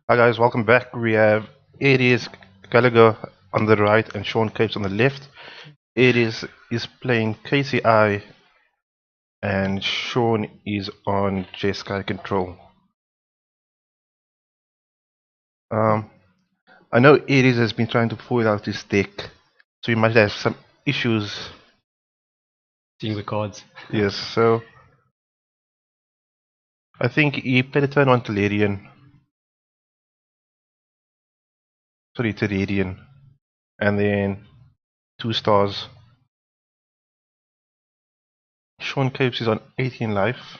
Hi guys, welcome back. We have Erez Gelgor on the right and Shaun on the left. Erez is playing KCI and Shaun is on Jeskai control. I know Erez has been trying to foil out his deck, so he might have some issues. Seeing the cards. Yes, so I think he played a turn on Terrarian, and then 2 stars. Shaun is on 18 life.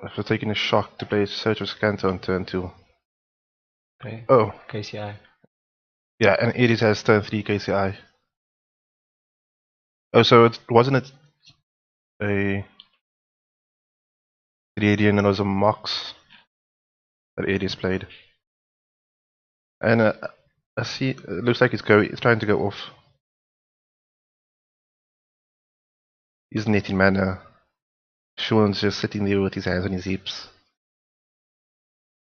After taking a shock to play Search of Scanter on turn 2. Okay. Oh. KCI. Yeah, and Erez has turn 3 KCI. Oh, so wasn't it a Radiant and it was a Mox that Erez played? And I see it looks like it's trying to go off. He's netting mana. Shaun's just sitting there with his hands on his hips.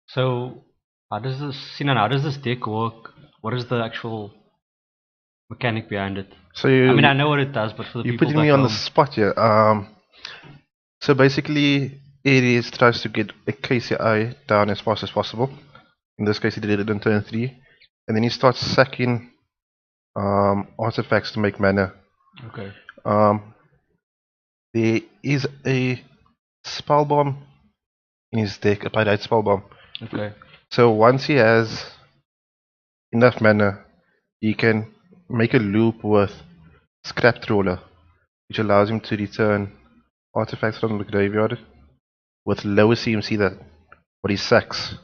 So how does this deck work? What is the actual mechanic behind it? So I mean, I know what it does, but for the you're people putting back me on home, the spot here. So basically, Erez tries to get a KCI down as fast as possible. In this case, he did it on turn 3, and then he starts sacking artifacts to make mana. Okay. There is a spell bomb in his deck, a Pyrite spell bomb. Okay. So once he has enough mana, he can make a loop with Scrap Trawler, which allows him to return artifacts from the graveyard with lower CMC than what he sacks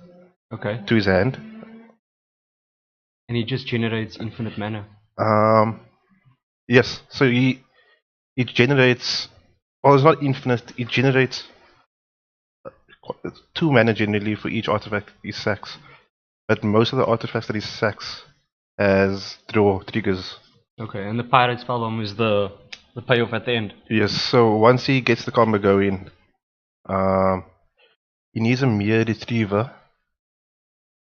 Okay. to his hand. And he just generates infinite mana. Yes, so it generates, well, it's not infinite, it generates 2 mana generally for each artifact he sacks. But most of the artifacts that he sacks has draw triggers. Okay, and the pirate spellbomb is the payoff at the end. Yes, so once he gets the combo going, he needs a mere retriever,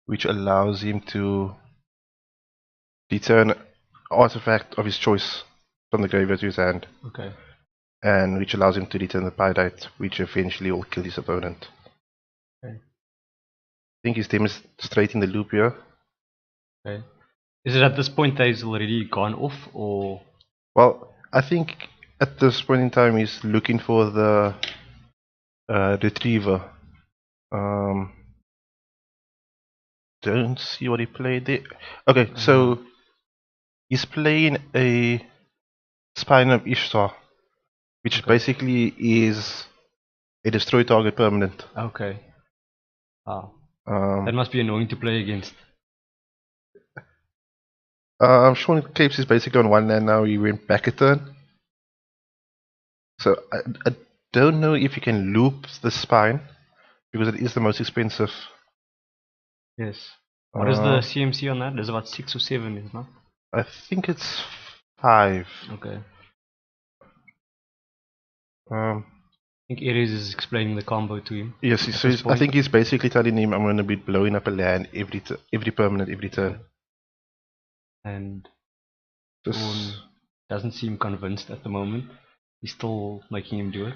which allows him to return artifact of his choice from the graveyard to his hand. Okay. And which allows him to return the Pyrite, which eventually will kill his opponent. Okay. I think he's demonstrating the loop here. Okay. Is it at this point that he's already gone off, or? Well, I think at this point in time he's looking for the retriever. Don't see what he played there. Okay, so he's playing a Spine of Ishtar, which basically is a destroy target permanent. Okay. Wow. That must be annoying to play against. Shaun Capes is basically on 1 land now. He went back a turn. So I don't know if you can loop the Spine, because it is the most expensive. Yes. What is the CMC on that? There's about 6 or 7, isn't it? I think it's 5. Okay. I think Erez is explaining the combo to him. Yes, I think he's basically telling him, I'm going to be blowing up a land every permanent, every turn. And Shaun doesn't seem convinced at the moment. He's still making him do it,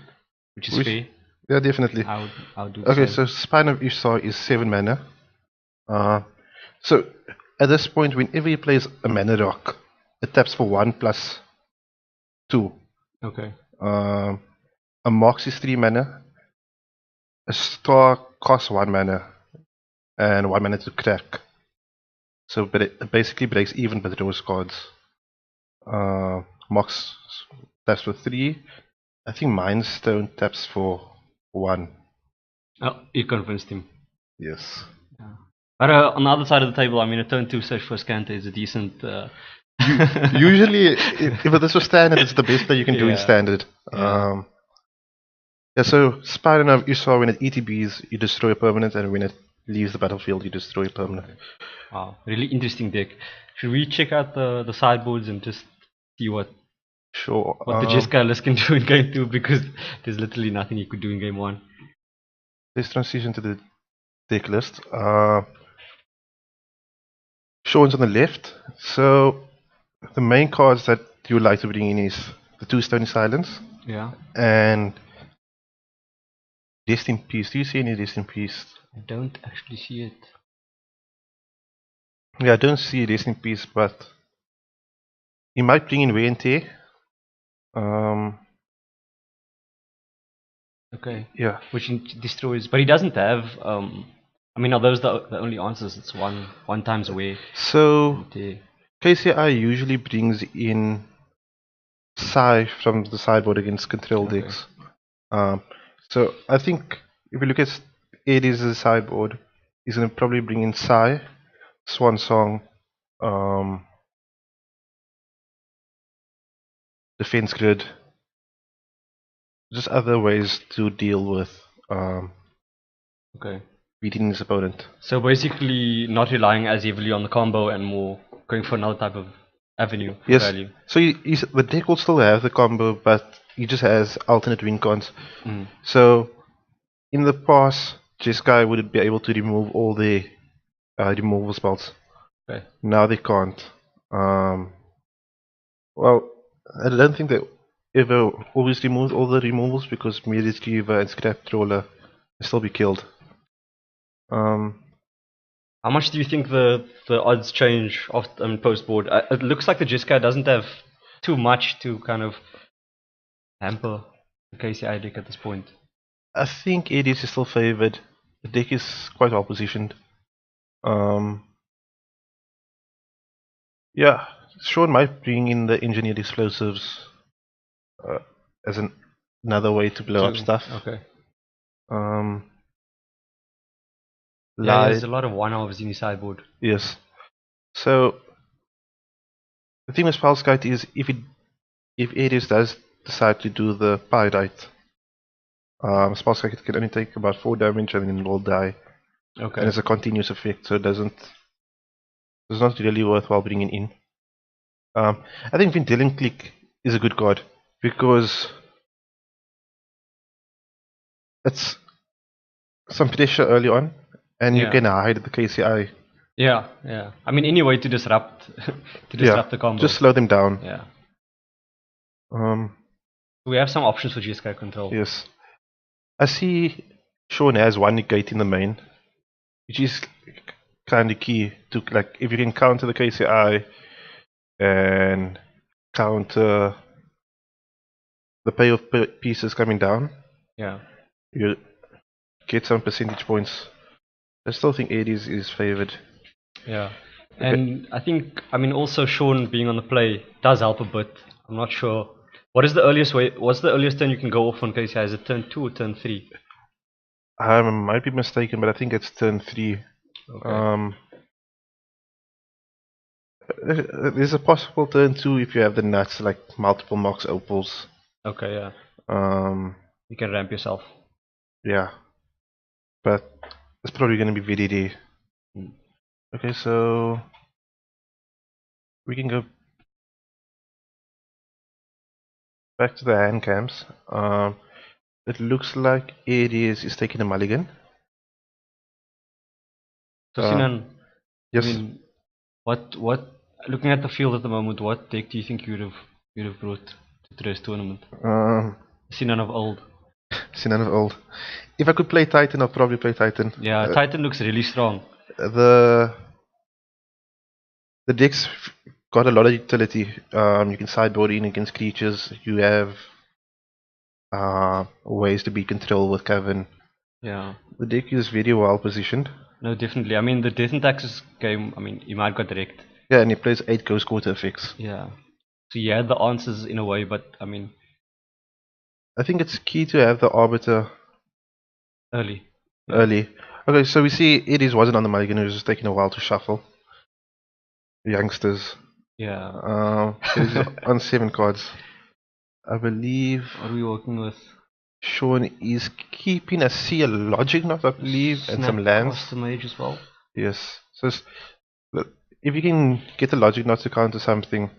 which is fair. Yeah, definitely. I would do okay, so Spine of Ishtar is 7 mana. So at this point, whenever he plays a mana rock, it taps for 1 plus 2. Okay. A Mox is 3 mana. A Star costs 1 mana. And 1 mana to crack. So but it basically breaks even with those cards. Mox taps for 3. I think Mind Stone taps for 1. Oh, you convinced him. Yes. Yeah. But on the other side of the table, I mean, a turn 2 search for Scanta is a decent. Usually, if this was standard, it's the best that you can do in standard. Yeah, so Spine of Ishtar, when it ETBs, you destroy a permanent, and when it leaves the battlefield, you destroy a permanent. Wow, really interesting deck. Should we check out the sideboards and just see what the Jeskai list can do in game 2, because there's literally nothing he could do in game 1. let's transition to the deck list. Shaun's on the left. So the main cards that you would like to bring in is the two Stony Silence. Yeah. And Rest in Peace. Do you see any Rest in Peace? I don't actually see it. Yeah, I don't see Rest in Peace, but he might bring in Wear and Tear. Okay. Yeah. Which destroys, but he doesn't have. I mean, are those the only answers? It's one times away. So KCI usually brings in Psy from the sideboard against control decks. So I think if you look at Erez's sideboard, he's gonna probably bring in Psy, Swan Song, Defense Grid, just other ways to deal with beating his opponent. So basically, not relying as heavily on the combo and more going for another type of avenue for value. So the deck will still have the combo, but he just has alternate win cons. So in the past, Jeskai would be able to remove all the removal spells. Now they can't. Well, I don't think they ever always removed all the removals because Mirage Giver and Scrap Trawler will still be killed. How much do you think the odds change post board? It looks like the Jeskai doesn't have too much to kind of hamper the KCI deck at this point. I think Erez is still favored. The deck is quite well positioned. Yeah, Shaun might bring in the engineered explosives as another way to blow up stuff. There's a lot of one-offs in his sideboard. Yes. So the thing with Spellskite is if Erez does decide to do the Pyrite, Spellskite can only take about 4 damage and then it will die. And it's a continuous effect, so it's not really worthwhile bringing in. I think Vendilion Click is a good card because it's some pressure early on, and you can hide the KCI. Yeah. I mean, any way to disrupt the combo. Just slow them down. Yeah. We have some options for Jeskai control. Yes. I see Shaun has one negate in the main, which is kind of key to, like, if you can counter the KCI and counter the pay of pieces coming down. Yeah. You get some percentage points. I still think Erez is favored. Yeah. And I think, I mean, also Shaun being on the play does help a bit. I'm not sure. What's the earliest turn you can go off on KCI? Is it turn 2 or turn 3? I might be mistaken, but I think it's turn 3. There's a possible turn 2 if you have the nuts, like multiple Mox Opals. You can ramp yourself. Yeah. But it's probably going to be VDD. Okay, so we can go back to the hand cams. It looks like Erez is taking a mulligan. So Sinan, yes. I mean, what looking at the field at the moment, what deck do you think you'd have brought to today's tournament? Sinan of old. Sinan of old. If I could play Titan, I'll probably play Titan. Yeah, Titan looks really strong. The deck's got a lot of utility. You can sideboard in against creatures. You have ways to be control with Cavern. Yeah. The deck is very well positioned. No, definitely. I mean, the Death and Taxes game, I mean, he might got direct. Yeah, and he plays 8 Ghost Quarter effects. Yeah. So he had the answers in a way, but I mean, I think it's key to have the Arbiter early. Okay, so we see Erez wasn't on the mulligan, it was just taking a while to shuffle. Youngsters. Yeah. So he's on 7 cards. I believe. What are we working with? Shaun is keeping a Sea Logic Knot, I believe, and some lands. Cost the mage as well. Yes. So if you can get the Logic Knot to counter something,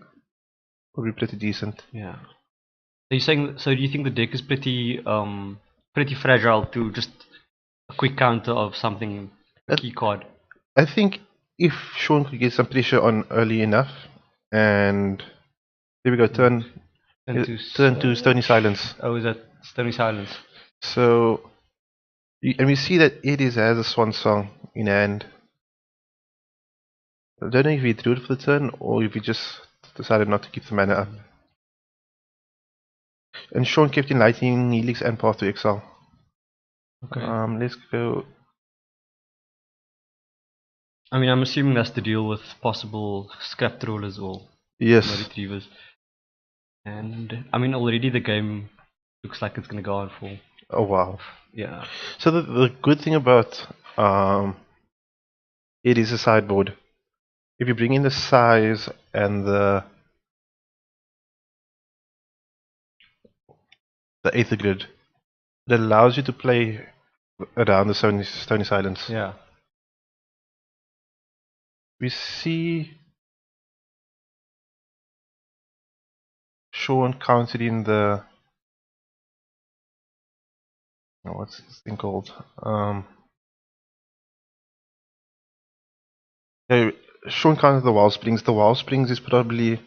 it'll be pretty decent. Yeah. So you're saying? So do you think the deck is pretty fragile to just a quick counter of something, a Uh, key card. I think if Shaun could get some pressure on early enough, and there we go, turn to Stony Silence. Oh, is that Stony Silence? So, and we see that Erez has a Swan Song in hand. I don't know if he drew it for the turn or if he just decided not to keep the mana up. And Shaun kept in Lightning, Helix, and Path to Exile. Okay. Let's go. I mean, I'm assuming that's to deal with possible scrap trawlers or Yes. retrievers. And I mean, already the game looks like it's gonna go on for. Oh wow. Yeah. So the good thing about it is a sideboard. If you bring in the size and the Aether Grid, it allows you to play around the Stony Silence. Yeah. We see Shaun counted in the what's this thing called? Yeah, Shaun counted the Wild Springs. The Wild Springs is probably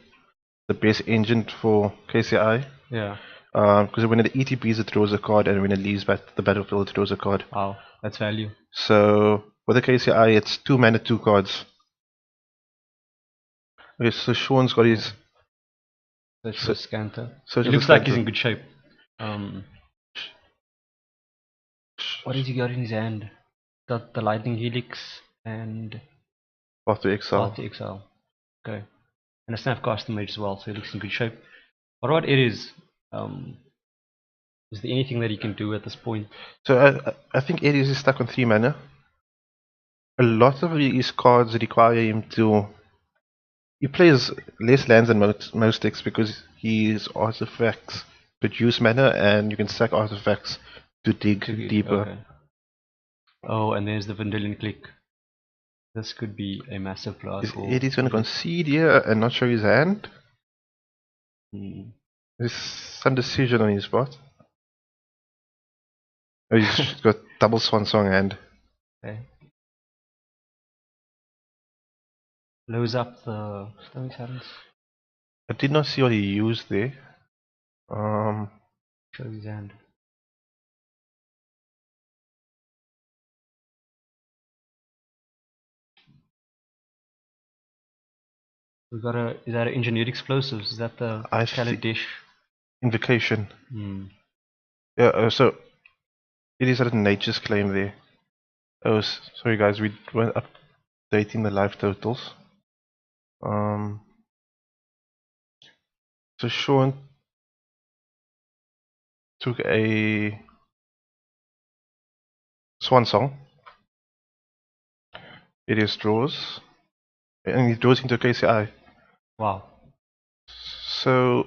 the best engine for KCI. Yeah. Because when it ETBs, it throws a card, and when it leaves back the battlefield, it throws a card. Wow, that's value. So with the KCI, it's 2 mana, 2 cards. Okay, so Shaun's got his. Search for Scanter. Search It for looks like Scanter. he's in good shape. What has he got in his hand? Got the Lightning Helix and Path to Exile. Path to Exile. Okay. And a Snap Caster Mage as well, so he looks in good shape. What about Erez? Is there anything that he can do at this point? So I think Erez is stuck on 3 mana. A lot of his cards require him to. He plays less lands than most decks because his artifacts produce mana, and you can stack artifacts to dig deeper. Okay. Oh, and there's the Vendilion Click. This could be a massive blow. Is Erez going to concede here and not show his hand? There's some decision on his part. Oh, he's got double Swan Song hand. Okay. Blows up the Stony Silence. I did not see what he used there. Show his hand. We got a. Is that an Engineered Explosives? Is that the Scarlet Dish? Invocation. Yeah, so it is at Nature's Claim there. Oh, sorry guys, we were updating the live totals. So Shaun took a Swan Song. It is draws, and he draws into KCI. Wow. So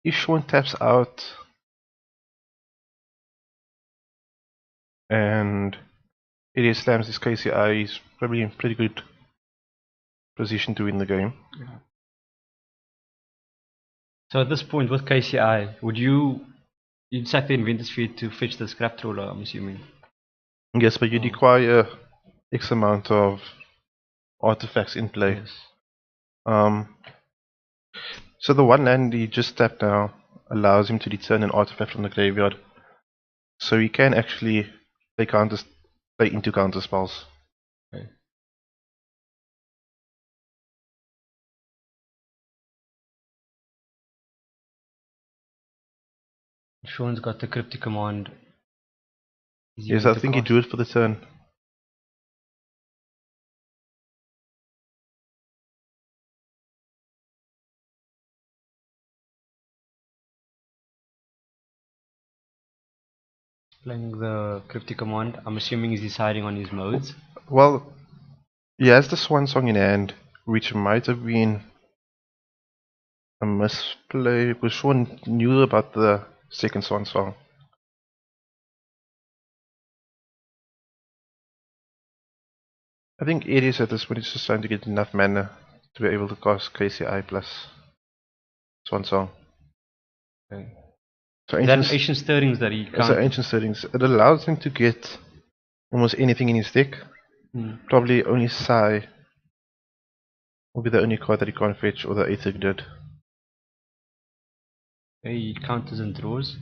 if Shaun taps out and it slams his KCI, he's probably in pretty good position to win the game. Yeah. So at this point with KCI, would you'd sack the Inventor's Feed to fetch the Scrap Trawler, I'm assuming? Yes, but you require X amount of artifacts in play. Yes. So the one land he just tapped now allows him to return an artifact from the graveyard. So he can actually play into counter spells. Okay. Shaun's got the Cryptic Command. Yes, I think he drew it for the turn. Playing the Cryptic Command, I'm assuming he's deciding on his modes. Well, he has the Swan Song in hand, which might have been a misplay because Shaun knew about the second Swan Song. I think Erez at this point is just trying to get enough mana to be able to cast KCI plus Swan Song. Okay. So Is that Ancient Stirrings that he can't? So Ancient Stirrings. It allows him to get almost anything in his deck. Probably only Sai will be the only card that he can't fetch, or the Aether did. Okay, he counters and draws.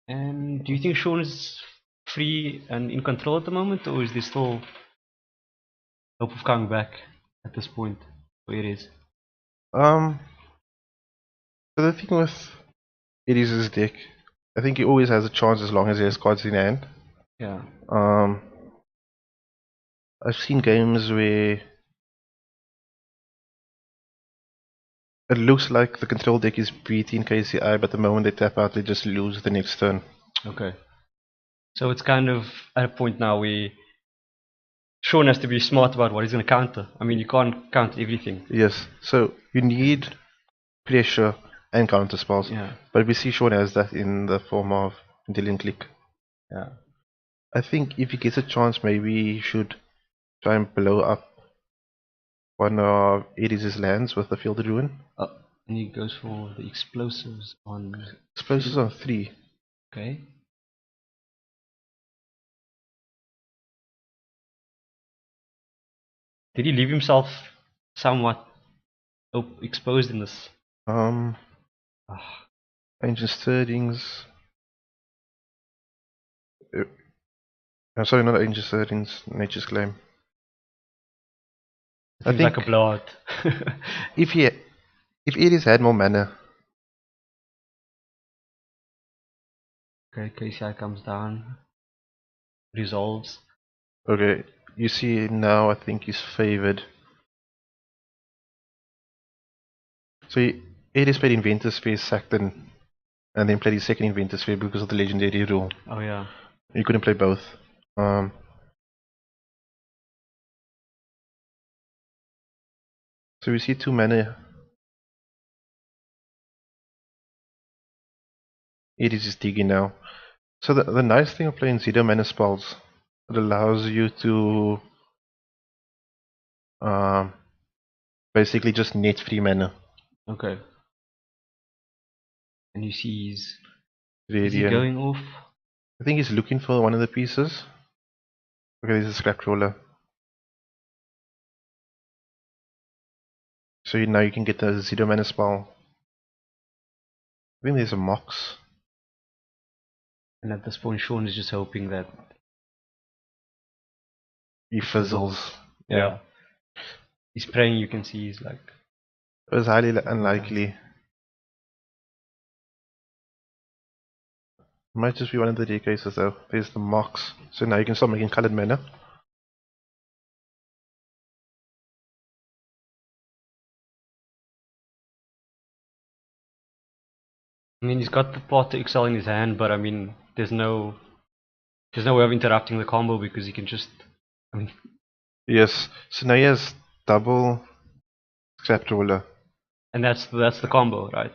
And do you think Shaun is free and in control at the moment, or is there still hope of coming back at this point? Where it is? So the thing with Erez's deck, I think he always has a chance as long as he has cards in hand. Yeah. I've seen games where it looks like the control deck is beating KCI, but the moment they tap out, they just lose the next turn. Okay. So it's kind of at a point now where Shaun has to be smart about what he's going to counter. I mean, you can't counter everything. Yes, so you need pressure and counter spells. Yeah. But we see Shaun has that in the form of Dillion Click. Yeah. I think if he gets a chance, maybe he should try and blow up one of Erez's lands with the Fielded Ruin. And he goes for the explosives on. Explosives on 3. Okay. Did he leave himself somewhat exposed in this? Ancient Stirrings. Sorry, not Ancient Stirrings, Nature's Claim. Seems like a blowout. if Erez had more mana. Okay, KCI comes down. Resolves. Okay, you see now I think he's favored. So Erez played Inventor Sphere, sacked and then played his second Inventor Sphere because of the legendary rule. Oh yeah. You couldn't play both. So we see 2 mana. Erez is digging now. So the nice thing of playing 0 mana spells, it allows you to basically just net free mana. Okay. And you see he's Radiant. going off. I think he's looking for one of the pieces. Okay, there's a scrap roller. So now you can get the 0 mana spell. I think there's a Mox. And at this point, Shaun is just hoping that He fizzles. Yeah. He's praying. You can see he's like. It was highly unlikely. Might just be one of the decases though. There's the Mox. So now you can start making colored mana. I mean, he's got the Path to Excel in his hand, but I mean, there's no way of interrupting the combo because he can just. I mean. Yes. So now he has double scrap roller. And that's the combo, right?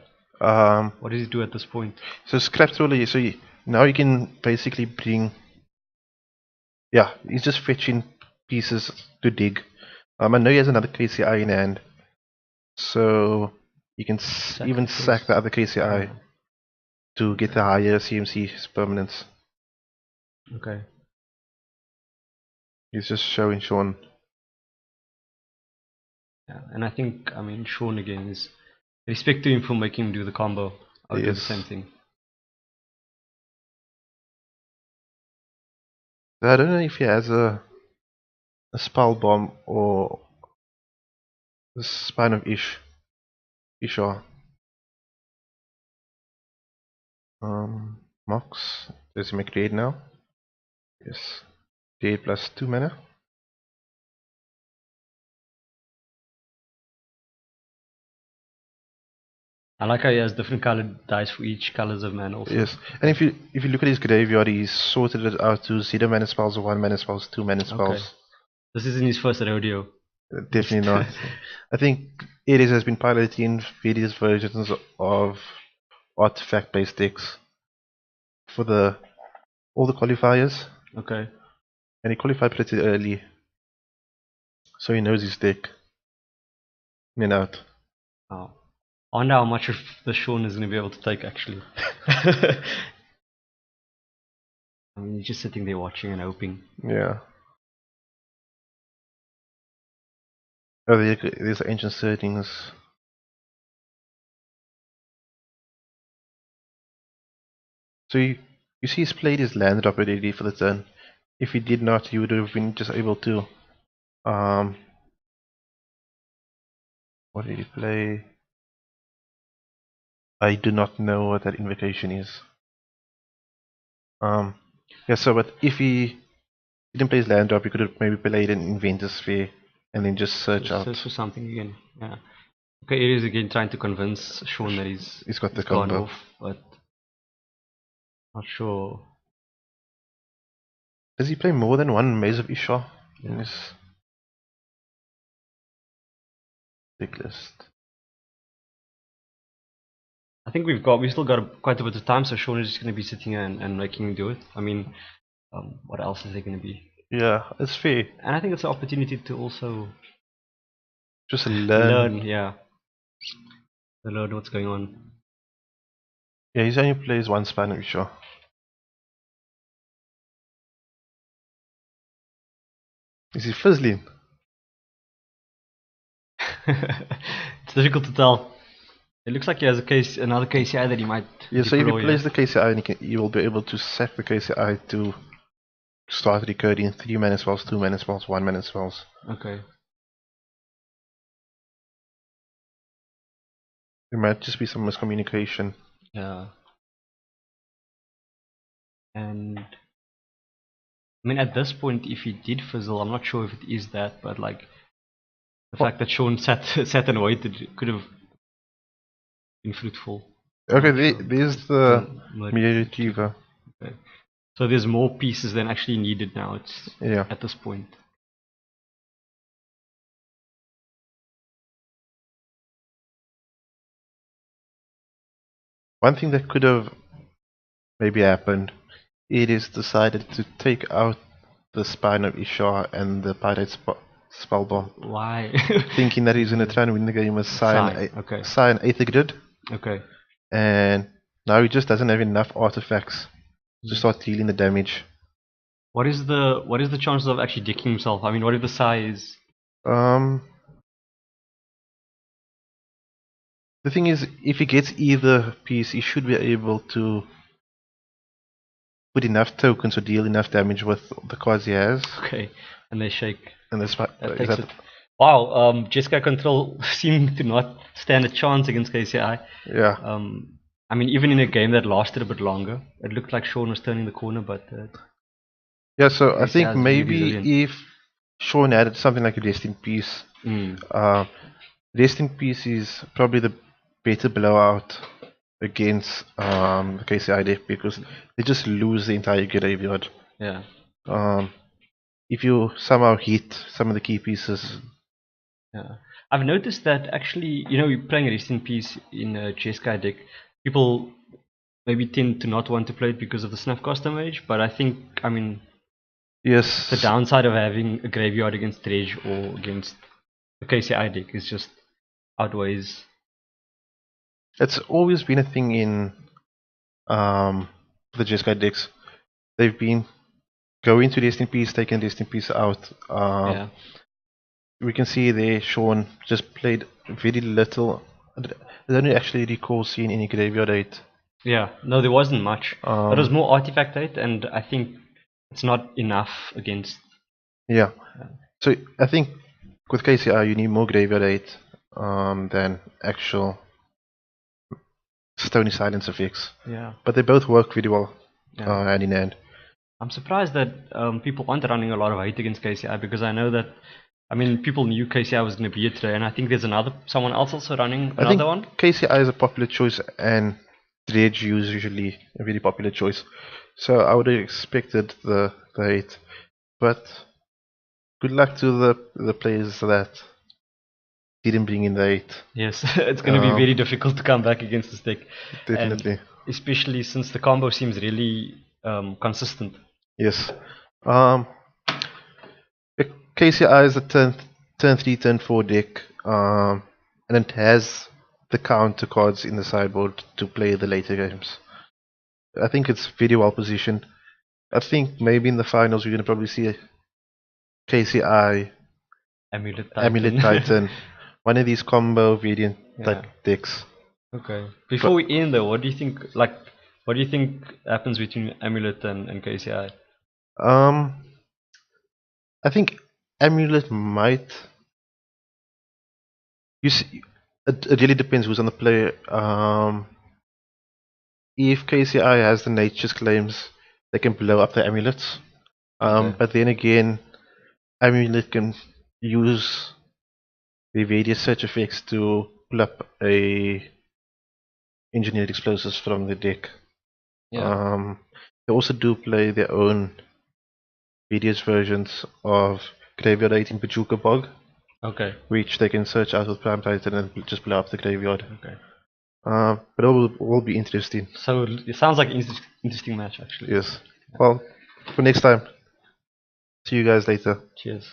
What does he do at this point? So scrap roller. So now you can basically bring. Yeah, he's just fetching pieces to dig. I know he has another KCI in hand, so you can even sack the other KCI to get the higher CMC permanence. Okay. He's just showing Shaun. Yeah, and I think Shaun again is respect to him for making him do the combo. I'll do the same thing. I don't know if he has a spell bomb or the spine of Ishar. Mox. Does he make raid now? Yes. Raid plus 2 mana. I like how he has different colored dice for each colors of mana also. Yes. And if you look at his graveyard, he's sorted it out to 0 mana spells, 1 mana spells, 2 mana spells. Okay. This isn't his first rodeo. Definitely not. I think Erez has been piloting various versions of artifact based decks for all the qualifiers. Okay. And he qualified pretty early. So he knows his deck. In and out. Oh. I wonder how much of the Shaun is going to be able to take actually. I mean, he's just sitting there watching and hoping. Yeah. Oh, there's the ancient settings. So you see he's played his land drop already for the turn. If he did not, he would have been just able to what did he play? I do not know what that invocation is. Yeah, so but if he didn't play his land drop, he could have maybe played an Inventor Sphere and then just search out. Search for something again. Yeah. Okay, it is again trying to convince Shaun that He's got the gone combo. off, but not sure. Does he play more than one Maze of Ishar in Yeah. his big list? I think we still got quite a bit of time, so Shaun is just going to be sitting here and making him do it. I mean, what else is there going to be? Yeah, it's fair. And I think it's an opportunity to also Just learn. yeah, to learn what's going on. Yeah, he only plays one Span of Ishar. Is he fizzling? It's difficult to tell. It looks like he has another KCI that he might. Yeah, so if he deploy, plays the KCI, he will be able to sack the KCI to start recurring 3 mana spells, 2 mana spells, 1 mana spells. Okay. There might just be some miscommunication. Yeah. And I mean, at this point, if he did fizzle, I'm not sure if it is that, but like the fact that Shaun sat and waited could have been fruitful. Okay, there's the Murder Media Retriever. Okay. So there's more pieces than actually needed now. It's Yeah. at this point. One thing that could have maybe happened, it is decided to take out the Spine of Ishar and the Pirate Spellbomb, Why? thinking that he's going to try and win the game with Sign, okay. Sign Aether Grid, Okay. and now he just doesn't have enough artifacts to start dealing the damage. What is the chances of actually dicking himself? I mean, what if the size? The thing is, if he gets either piece, he should be able to put enough tokens or deal enough damage with the cards he has. Okay, and they shake. And that's That takes it. Wow, Jeskai Control seemed to not stand a chance against KCI. Yeah. I mean, even in a game that lasted a bit longer, it looked like Shaun was turning the corner, but yeah, so I KCI think is maybe really resilient. if Shaun added something like a Rest in Peace, Rest in Peace is probably the better blowout against the KCI deck because they just lose the entire graveyard. Yeah. If you somehow hit some of the key pieces. Yeah. I've noticed that actually, you're playing Rest in Peace in a Jeskai deck. People maybe tend to not want to play it because of the snuff cost damage, but I think, I mean, Yes. the downside of having a graveyard against Dredge or against the KCI deck is just outweighs. It's always been a thing in the Jeskai decks. They've been going to Rest in Peace, taking Rest in Peace out. Yeah. We can see there Shaun just played very little. I don't actually recall seeing any graveyard 8. Yeah, no, there wasn't much. It was more artifact 8, and I think it's not enough against. Yeah. So I think with KCI you need more graveyard 8 than actual Stony Silence effects. Yeah. But they both work really well hand in hand. I'm surprised that people aren't running a lot of hate against KCI because I know that, I mean, people knew KCI was going to be here today, and I think there's someone else also running another one. KCI is a popular choice, and Dredge is usually a very popular choice. So I would have expected the hate, but good luck to the players that didn't bring in the hate. Yes, it's going to be very difficult to come back against this deck. Definitely. And especially since the combo seems really consistent. Yes. KCI is a turn 3, turn 4 deck, and it has the counter cards in the sideboard to play the later games. I think it's very well positioned. I think maybe in the finals we're gonna probably see KCI, Amulet Amulet Titan. Titan, one of these combo variant Yeah. type decks. Okay. Before we end though, what do you think? Like, what do you think happens between Amulet and KCI? I think Amulet might. You see, it really depends who's on the play. If KCI has the Nature's Claims, they can blow up the amulets. Okay. But then again, Amulet can use the various search effects to pull up a engineered explosives from the deck. Yeah. They also do play their own various versions of Graveyard 18 Pachuca Bog, Okay. which they can search out with Prime Titan and just blow up the graveyard. Okay. But it will be interesting. So it sounds like an interesting match actually. Yes. Well, for next time. See you guys later. Cheers.